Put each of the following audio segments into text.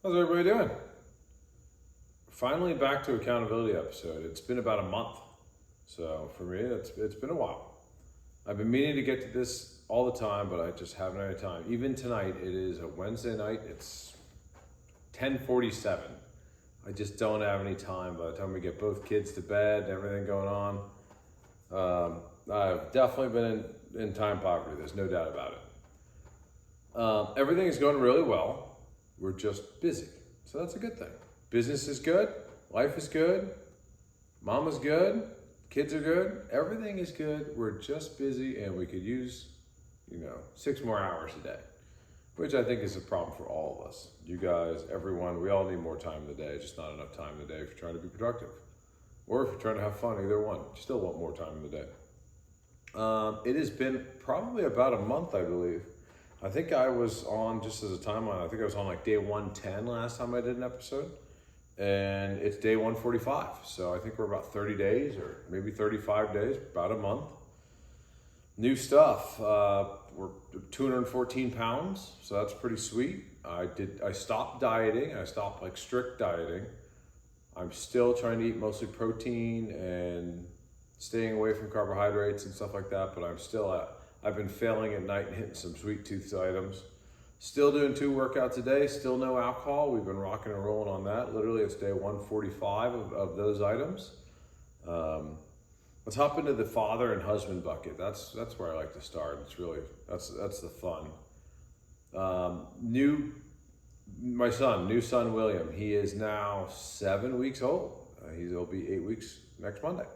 How's everybody doing? Finally back to accountability episode. It's been about a month. So for me, it's been a while. I've been meaning to get to this all the time, but I just haven't had any time. Even tonight, it is a Wednesday night. It's 10:47. I just don't have any time by the time we get both kids to bed and everything going on. I've definitely been in time poverty. There's no doubt about it. Everything is going really well. We're just busy. So that's a good thing. Business is good. Life is good. Mama's good. Kids are good. Everything is good. We're just busy and we could use, 6 more hours a day, which I think is a problem for all of us. You guys, everyone, we all need more time in the day. Just not enough time in the day if you're trying to be productive. Or if you're trying to have fun, either one. You still want more time in the day. It has been probably about a month, I believe. I think I was on, just as a timeline, I think I was on like day 110 last time I did an episode. And it's day 145. So I think we're about 30 days or maybe 35 days, about a month. New stuff. We're 214 pounds, so that's pretty sweet. I stopped dieting. I stopped like strict dieting. I'm still trying to eat mostly protein and staying away from carbohydrates and stuff like that, but I've been failing at night and hitting some sweet tooth items. Still doing 2 workouts a day, still no alcohol. We've been rocking and rolling on that. Literally, it's day 145 of those items. Let's hop into the father and husband bucket. That's where I like to start. It's really, that's the fun. My new son, William, he is now 7 weeks old. He'll be 8 weeks next Monday.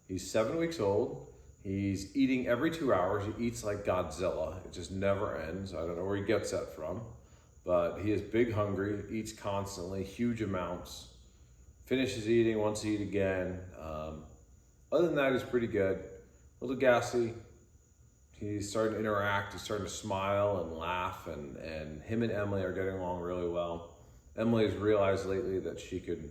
He's 7 weeks old. He's eating every 2 hours. He eats like Godzilla. It just never ends. I don't know where he gets that from, but he is big hungry, eats constantly, huge amounts, finishes eating, wants to eat again. Other than that, he's pretty good. A little gassy. He's starting to interact. He's starting to smile and laugh, and him and Emily are getting along really well. Emily has realized lately that she could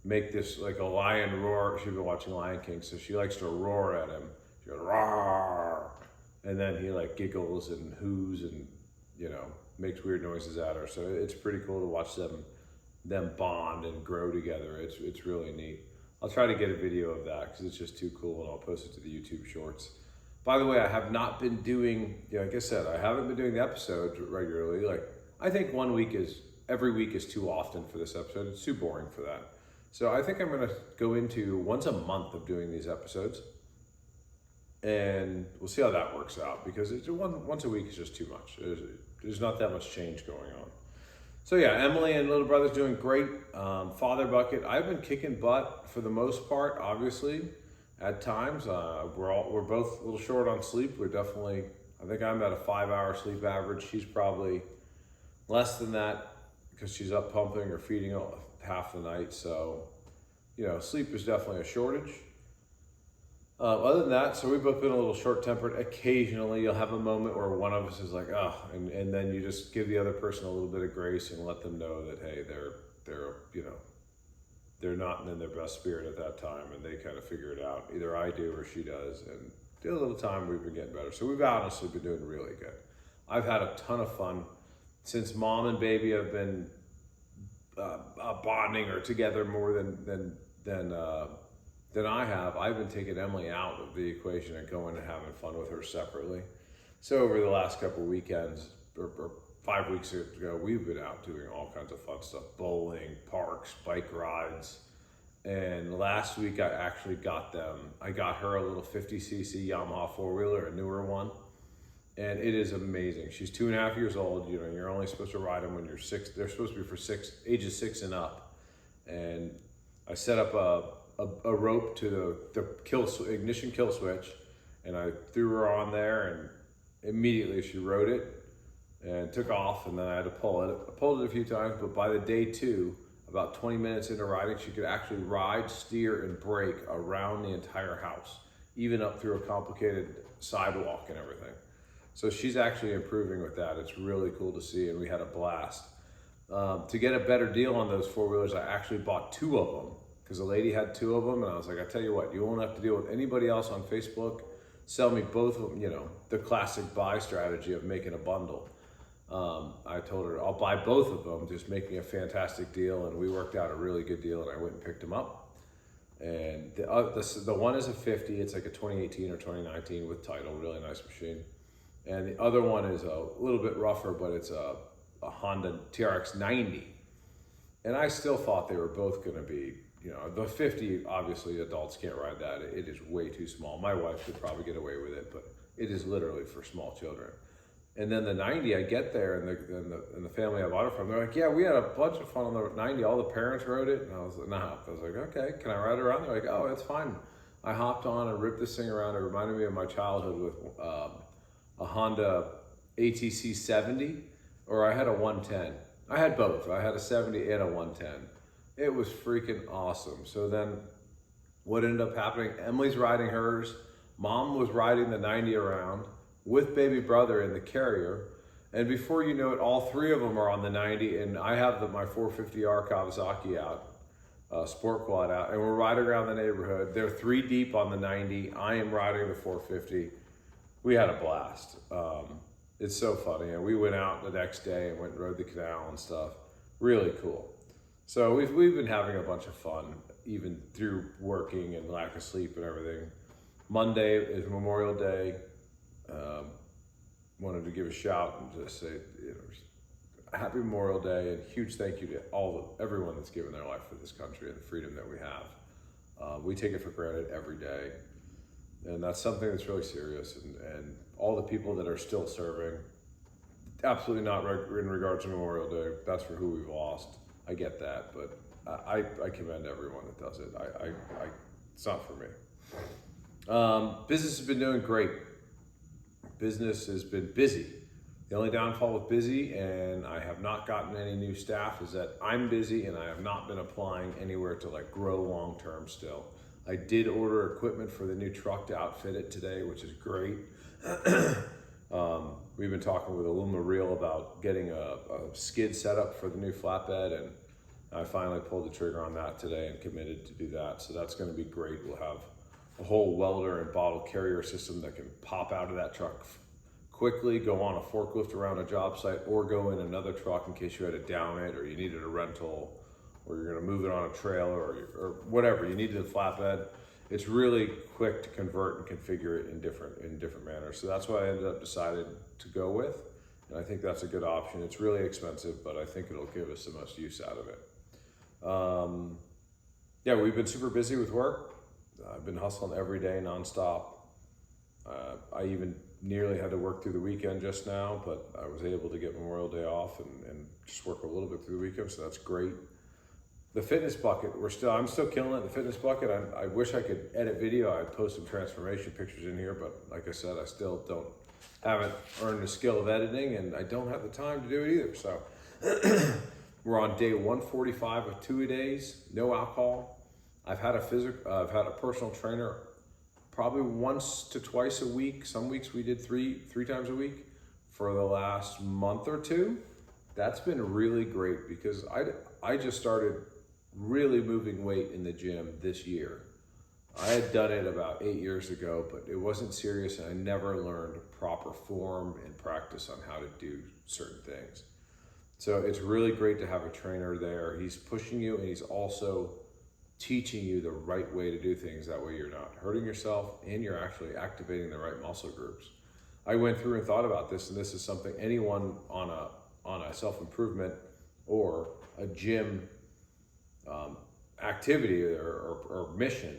make this like a lion roar. She's been watching Lion King, so she likes to roar at him. She goes, "Roar!" And then he like giggles and hoos and, makes weird noises at her. So it's pretty cool to watch them bond and grow together. It's really neat. I'll try to get a video of that because it's just too cool, and I'll post it to the YouTube shorts. By the way, I have not been doing, like I said, I haven't been doing the episodes regularly. Like, I think every week is too often for this episode. It's too boring for that. So I think I'm going to go into once a month of doing these episodes. And we'll see how that works out, because once a week is just too much. There's not that much change going on. So yeah, Emily and little brother's doing great. Father bucket, I've been kicking butt for the most part, obviously. At times, we're both a little short on sleep. I think I'm at a 5-hour sleep average. She's probably less than that because she's up pumping or feeding half the night. So, sleep is definitely a shortage. Other than that, so we've both been a little short-tempered. Occasionally, you'll have a moment where one of us is like, and then you just give the other person a little bit of grace and let them know that, hey, they're not in their best spirit at that time, and they kind of figure it out. Either I do or she does, and the little time we've been getting better. So we've honestly been doing really good. I've had a ton of fun since mom and baby have been bonding or together more than I have. I've been taking Emily out of the equation and going and having fun with her separately. So over the last couple of weekends, or 5 weeks ago, we've been out doing all kinds of fun stuff: bowling, parks, bike rides. And last week I actually got her a little 50cc Yamaha 4-wheeler, a newer one. And it is amazing. She's 2.5 years old. You're only supposed to ride them when you're 6. They're supposed to be for ages 6 and up. And I set up a rope to the ignition kill switch, and I threw her on there, and immediately she rode it and took off, and then I had to pull it. I pulled it a few times, but by the day 2, about 20 minutes into riding, she could actually ride, steer, and brake around the entire house, even up through a complicated sidewalk and everything. So she's actually improving with that. It's really cool to see, and we had a blast. To get a better deal on those 4-wheelers, I actually bought 2 of them, because a lady had 2 of them, and I was like, I tell you what, you won't have to deal with anybody else on Facebook. Sell me both of them, the classic buy strategy of making a bundle. I told her I'll buy both of them, just make me a fantastic deal, and we worked out a really good deal, and I went and picked them up. And the one is a 50, it's like a 2018 or 2019 with title, really nice machine. And the other one is a little bit rougher, but it's a Honda TRX 90. And I still thought they were both gonna be, the 50, obviously adults can't ride that. It is way too small. My wife could probably get away with it, but it is literally for small children. And then the 90, I get there, and the family I bought it from, they're like, yeah, we had a bunch of fun on the 90. All the parents rode it. And I was like, nah. I was like, okay, can I ride it around? They're like, oh, it's fine. I hopped on and ripped this thing around. It reminded me of my childhood with a Honda ATC 70, or I had a 110. I had both. I had a 70 and a 110. It was freaking awesome. So then what ended up happening, Emily's riding hers. Mom was riding the 90 around with baby brother in the carrier, and before you know it, all three of them are on the 90, and I have my 450R Kawasaki out, Sport Quad out, and we're riding around the neighborhood. They're 3 deep on the 90. I am riding the 450. We had a blast. It's so funny, and we went out the next day and went and rode the canal and stuff. Really cool. So we've been having a bunch of fun, even through working and lack of sleep and everything. Monday is Memorial Day. Wanted to give a shout and just say, happy Memorial Day, and huge thank you to everyone that's given their life for this country and the freedom that we have. We take it for granted every day, and that's something that's really serious. And all the people that are still serving, absolutely not in regards to Memorial Day. That's for who we've lost. I get that, but I commend everyone that does it. It's not for me. Business has been doing great. Business has been busy. The only downfall with busy, and I have not gotten any new staff, is that I'm busy and I have not been applying anywhere to grow long-term still. I did order equipment for the new truck to outfit it today, which is great. We've been talking with Aluma Reel about getting a skid set up for the new flatbed, and I finally pulled the trigger on that today and committed to do that. So that's gonna be great. We'll have a whole welder and bottle carrier system that can pop out of that truck quickly, go on a forklift around a job site, or go in another truck in case you had to down it, or you needed a rental, or you're gonna move it on a trailer, or whatever, you needed a flatbed. It's really quick to convert and configure it in different manners. So that's what I ended up deciding to go with. And I think that's a good option. It's really expensive, but I think it'll give us the most use out of it. Yeah, we've been super busy with work. I've been hustling every day nonstop. I even nearly had to work through the weekend just now, but I was able to get Memorial Day off and just work a little bit through the weekend, so that's great. The fitness bucket, I'm still killing it. The fitness bucket, I wish I could edit video. I'd post some transformation pictures in here, but like I said, I still haven't earned the skill of editing, and I don't have the time to do it either. So we're on day 145 of 2-a-days, no alcohol. I've had a personal trainer probably once to twice a week. Some weeks we did three times a week for the last month or two. That's been really great because I just started really moving weight in the gym this year. I had done it about 8 years ago, but it wasn't serious, and I never learned proper form and practice on how to do certain things. So it's really great to have a trainer there. He's pushing you, and he's also teaching you the right way to do things. That way you're not hurting yourself and you're actually activating the right muscle groups. I went through and thought about this, and this is something anyone on a self-improvement or a gym activity or mission,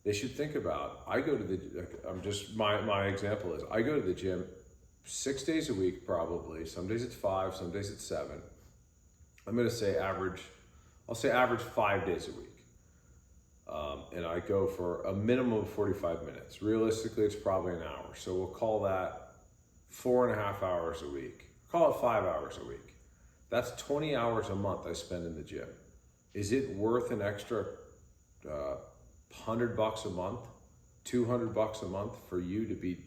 they should think about. I go to my example is I go to the gym 6 days a week probably. Some days it's 5, some days it's 7. I'm gonna say average 5 days a week. And I go for a minimum of 45 minutes. Realistically, it's probably an hour. So we'll call that 4.5 hours a week. Call it 5 hours a week. That's 20 hours a month I spend in the gym. Is it worth an extra $100 a month, $200 a month for you to be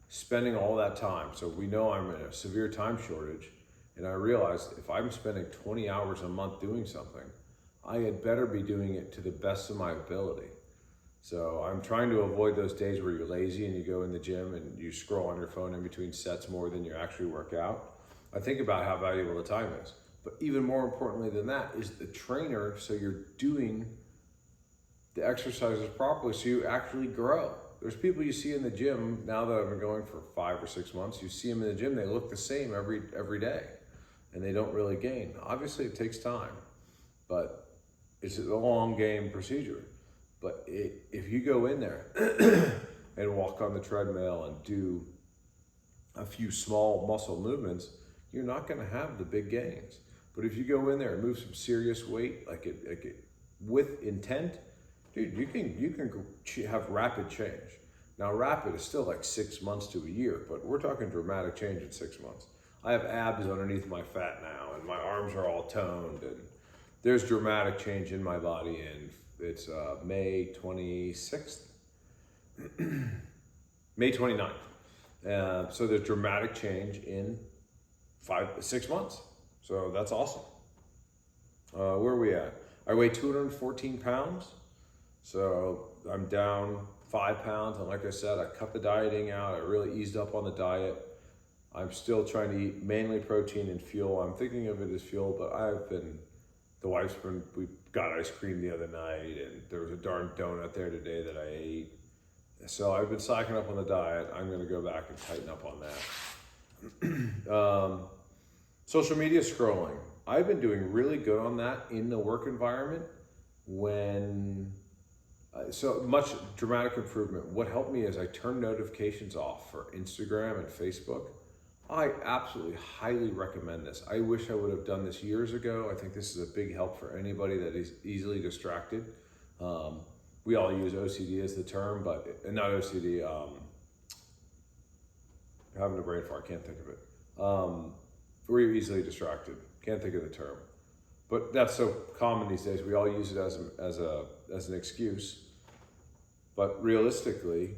spending all that time? So we know I'm in a severe time shortage, and I realized if I'm spending 20 hours a month doing something, I had better be doing it to the best of my ability. So I'm trying to avoid those days where you're lazy and you go in the gym and you scroll on your phone in between sets more than you actually work out. I think about how valuable the time is. But even more importantly than that is the trainer, so you're doing the exercises properly so you actually grow. There's people you see in the gym, now that I've been going for 5 or 6 months, you see them in the gym, they look the same every day, and they don't really gain. Obviously it takes time, but it's a long game procedure. But if you go in there and walk on the treadmill and do a few small muscle movements, you're not gonna have the big gains. But if you go in there and move some serious weight, like it with intent, dude, you can have rapid change. Now, rapid is still like 6 months to a year, but we're talking dramatic change in 6 months. I have abs underneath my fat now, and my arms are all toned, and there's dramatic change in my body, and it's May 26th, May 29th. So there's dramatic change in 6 months. So that's awesome. Where are we at? I weigh 214 pounds. So I'm down 5 pounds. And like I said, I cut the dieting out. I really eased up on the diet. I'm still trying to eat mainly protein and fuel. I'm thinking of it as fuel, but we got ice cream the other night, and there was a darn donut there today that I ate. So I've been cycling up on the diet. I'm going to go back and tighten up on that. Social media scrolling. I've been doing really good on that in the work environment so much dramatic improvement. What helped me is I turned notifications off for Instagram and Facebook. I absolutely highly recommend this. I wish I would have done this years ago. I think this is a big help for anybody that is easily distracted. We all use OCD as the term, but not OCD. I'm having a brain fart, can't think of it. We're easily distracted. Can't think of the term. But that's so common these days. We all use it as an excuse. But realistically,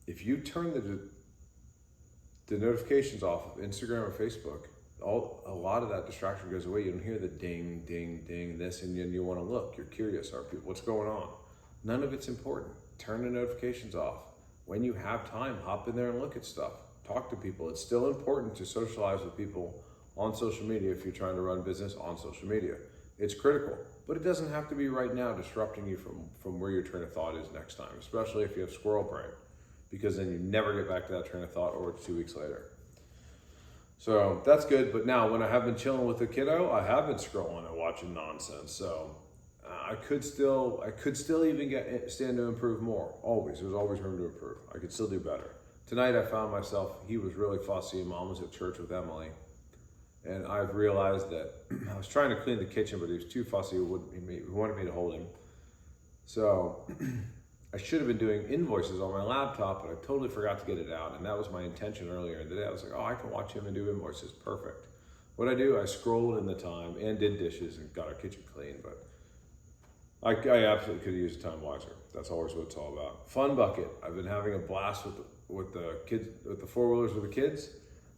if you turn the notifications off of Instagram or Facebook, a lot of that distraction goes away. You don't hear the ding, ding, ding, this, and you want to look. You're curious. What's going on? None of it's important. Turn the notifications off. When you have time, hop in there and look at stuff. Talk to people. It's still important to socialize with people on social media if you're trying to run business on social media. It's critical, but it doesn't have to be right now disrupting you from where your train of thought is next time, especially if you have squirrel brain, because then you never get back to that train of thought, or it's 2 weeks later. So that's good, but now when I have been chilling with the kiddo, I have been scrolling and watching nonsense. So I could still even stand to improve more. There's always room to improve. I could still do better. Tonight I found myself, he was really fussy, and Mom was at church with Emily. And I've realized that I was trying to clean the kitchen, but he was too fussy. He wanted me to hold him. So I should have been doing invoices on my laptop, but I totally forgot to get it out. And that was my intention earlier in the day. I was like, I can watch him and do invoices. Perfect. What I do, I scrolled in the time and did dishes and got our kitchen clean. But I absolutely could have used the time wiser. That's always what it's all about. Fun Bucket. I've been having a blast with the kids, with the 4-wheelers with the kids.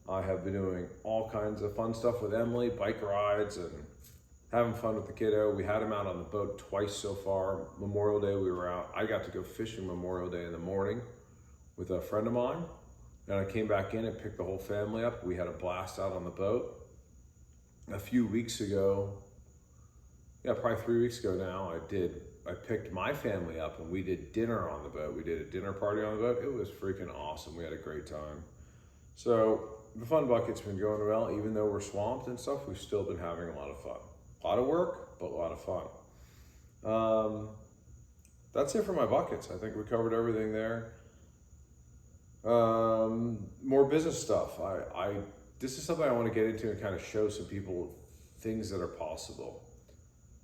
I have been doing all kinds of fun stuff with Emily, bike rides, and having fun with the kiddo. We had him out on the boat twice so far. Memorial Day we were out. I got to go fishing Memorial Day in the morning with a friend of mine. And I came back in and picked the whole family up. We had a blast out on the boat. A few weeks ago, probably 3 weeks ago now, I picked my family up and we did dinner on the boat. We did a dinner party on the boat. It was freaking awesome. We had a great time. So the Fun Bucket's been going well. Even though we're swamped and stuff, we've still been having a lot of fun. A lot of work, but a lot of fun. That's it for my buckets. I think we covered everything there. More business stuff. This is something I want to get into and kind of show some people things that are possible.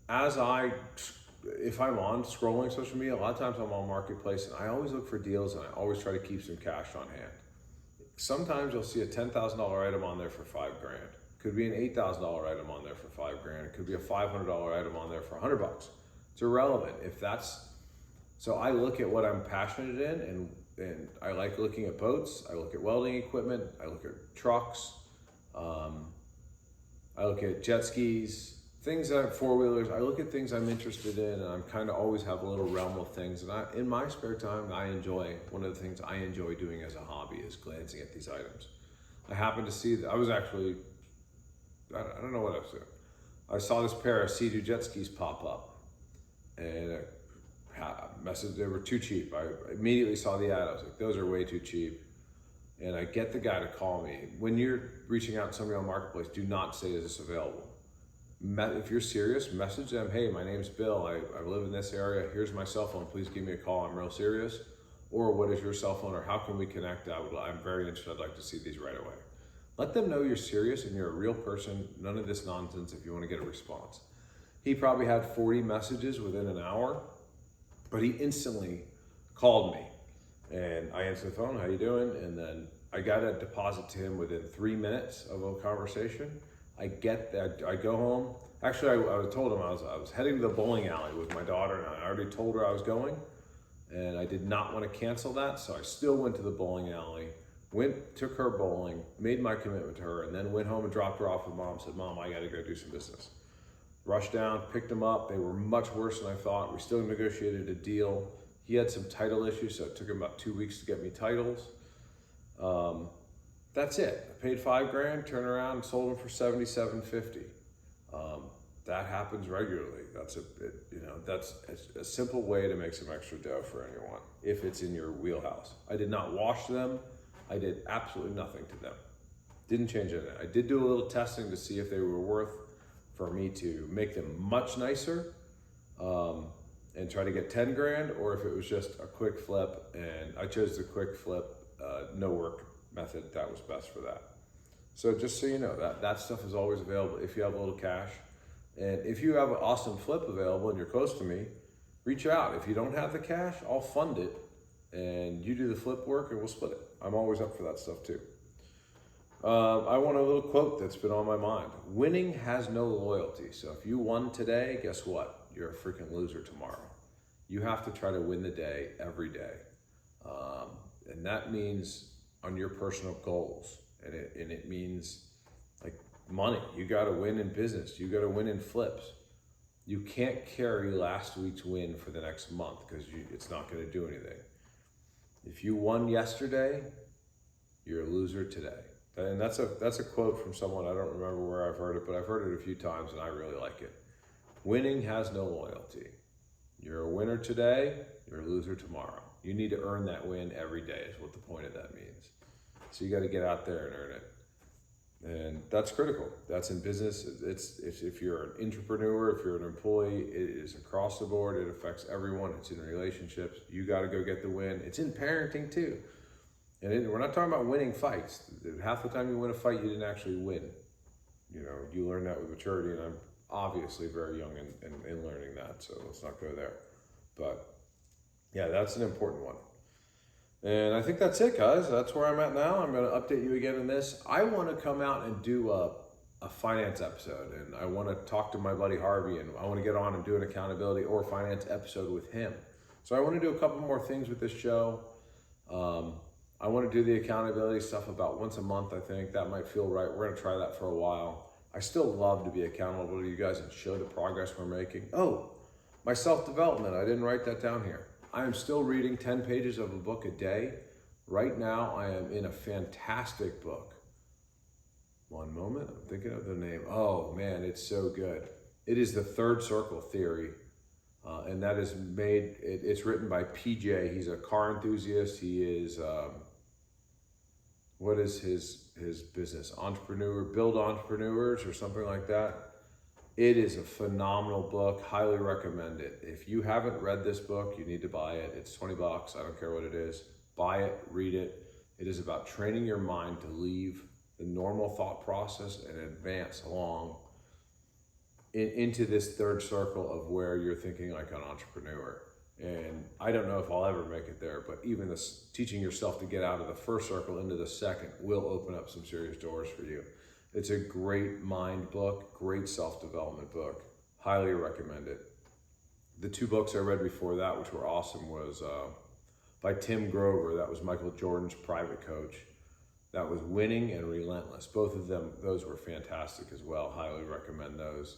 If I'm on scrolling social media, a lot of times I'm on Marketplace, and I always look for deals, and I always try to keep some cash on hand. Sometimes you'll see a $10,000 item on there for $5,000. Could be an $8,000 item on there for $5,000. It could be a $500 item on there for $100. It's irrelevant. So I look at what I'm passionate in, and I like looking at boats. I look at welding equipment. I look at trucks. I look at jet skis, things that 4-wheelers. I look at things I'm interested in, and I'm kind of always have a little realm of things. And in my spare time, one of the things I enjoy doing as a hobby is glancing at these items. I happened to see that I was actually I don't know what I was doing. I saw this pair of Sea-Doo jet skis pop up, and I messaged, they were too cheap. I immediately saw the ad. I was like, those are way too cheap. And I get the guy to call me. When you're reaching out to somebody on Marketplace, do not say, is this available? If you're serious, message them, hey, my name's Bill. I live in this area. Here's my cell phone. Please give me a call. I'm real serious. Or what is your cell phone, or how can we connect? I'm very interested. I'd like to see these right away. Let them know you're serious and you're a real person. None of this nonsense if you want to get a response. He probably had 40 messages within an hour, but he instantly called me. And I answered the phone, how you doing? And then I got a deposit to him within 3 minutes of a conversation. I get that, I go home. Actually, I told him I was heading to the bowling alley with my daughter, and I already told her I was going. And I did not want to cancel that, so I still went to the bowling alley, took her bowling, made my commitment to her, and then went home and dropped her off with Mom, said, Mom, I gotta go do some business. Rushed down, picked them up. They were much worse than I thought. We still negotiated a deal. He had some title issues, so it took him about 2 weeks to get me titles. That's it. I paid $5,000, turned around and sold them for $77.50. That happens regularly. That's a simple way to make some extra dough for anyone if it's in your wheelhouse. I did not wash them. I did absolutely nothing to them. Didn't change anything. I did do a little testing to see if they were worth for me to make them much nicer and try to get 10 grand, or if it was just a quick flip, and I chose the quick flip, no work method. That was best for that. So just so you know, that stuff is always available if you have a little cash. And if you have an awesome flip available and you're close to me, reach out. If you don't have the cash, I'll fund it and you do the flip work and we'll split it. I'm always up for that stuff too. I want a little quote that's been on my mind. Winning has no loyalty. So if you won today, guess what? You're a freaking loser tomorrow. You have to try to win the day every day. And that means on your personal goals. And it means like money. You got to win in business. You got to win in flips. You can't carry last week's win for the next month because it's not going to do anything. If you won yesterday, you're a loser today. And that's a quote from someone. I don't remember where I've heard it, but I've heard it a few times and I really like it. Winning has no loyalty. You're a winner today, you're a loser tomorrow. You need to earn that win every day is what the point of that means. So you got to get out there and earn it. And that's critical. That's in business. It's if you're an entrepreneur, if you're an employee, it is across the board. It affects everyone. It's in relationships. You got to go get the win. It's in parenting too. And we're not talking about winning fights. Half the time you win a fight, you didn't actually win. You know, you learn that with maturity, and I'm obviously very young in learning that, so let's not go there. But yeah, that's an important one. And I think that's it, guys. That's where I'm at now. I'm going to update you again in this. I want to come out and do a finance episode, and I want to talk to my buddy Harvey, and I want to get on and do an accountability or finance episode with him. So I want to do a couple more things with this show. I want to do the accountability stuff about once a month. I think that might feel right. We're going to try that for a while. I still love to be accountable to you guys and show the progress we're making. Oh, my self-development. I didn't write that down here. I am still reading 10 pages of a book a day. Right now, I am in a fantastic book. One moment, I'm thinking of the name. Oh man, it's so good. It is The Third Circle Theory. And that is it's written by PJ. He's a car enthusiast. He is, what is his business? Entrepreneur, Build Entrepreneurs or something like that. It is a phenomenal book. Highly recommend it. If you haven't read this book, you need to buy it. It's $20. I don't care what it is. Buy it, read it. It is about training your mind to leave the normal thought process and advance along into this third circle of where you're thinking like an entrepreneur. And I don't know if I'll ever make it there, but even this teaching yourself to get out of the first circle into the second will open up some serious doors for you. It's a great mind book, great self-development book. Highly recommend it. The two books I read before that, which were awesome, was by Tim Grover. That was Michael Jordan's private coach. That was Winning and Relentless. Both of them, those were fantastic as well. Highly recommend those.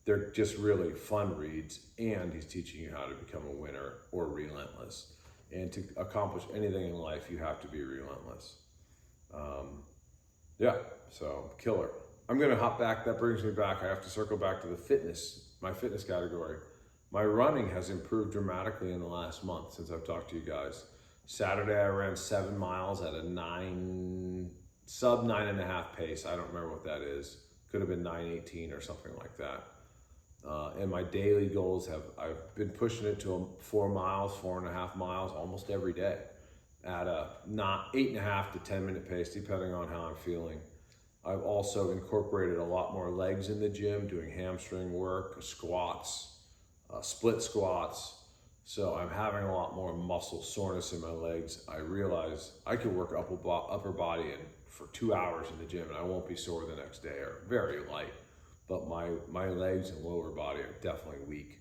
They're just really fun reads, and he's teaching you how to become a winner or relentless. And to accomplish anything in life, you have to be relentless. Yeah, so killer. I'm going to hop back. That brings me back. I have to circle back to the fitness, my fitness category. My running has improved dramatically in the last month since I've talked to you guys. Saturday, I ran 7 miles at a sub 9.5 pace. I don't remember what that is. Could have been 9:18 or something like that. And my daily goals I've been pushing it to 4 miles, 4.5 miles almost every day at a not 8.5 to 10 minute pace, depending on how I'm feeling. I've also incorporated a lot more legs in the gym, doing hamstring work, squats, split squats. So I'm having a lot more muscle soreness in my legs. I realize I could work upper body in for 2 hours in the gym and I won't be sore the next day, or very light. But my legs and lower body are definitely weak.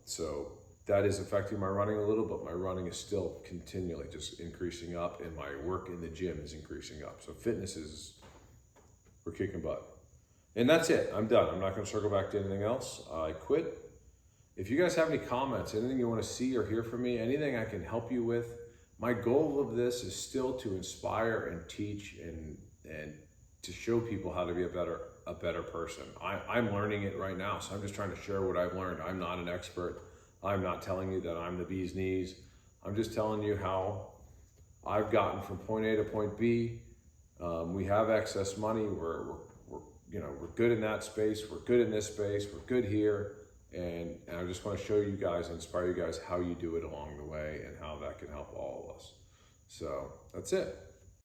So that is affecting my running a little, but my running is still continually just increasing up, and my work in the gym is increasing up. So we're kicking butt. And that's it. I'm done. I'm not going to circle back to anything else. I quit. If you guys have any comments, anything you want to see or hear from me, anything I can help you with, my goal of this is still to inspire and teach and to show people how to be a better person. I'm learning it right now, so I'm just trying to share what I've learned. I'm not an expert. I'm not telling you that I'm the bee's knees. I'm just telling you how I've gotten from point A to point B. We have excess money. We're good in that space. We're good in this space. We're good here. And I just want to show you guys, inspire you guys how you do it along the way and how that can help all of us. So that's it.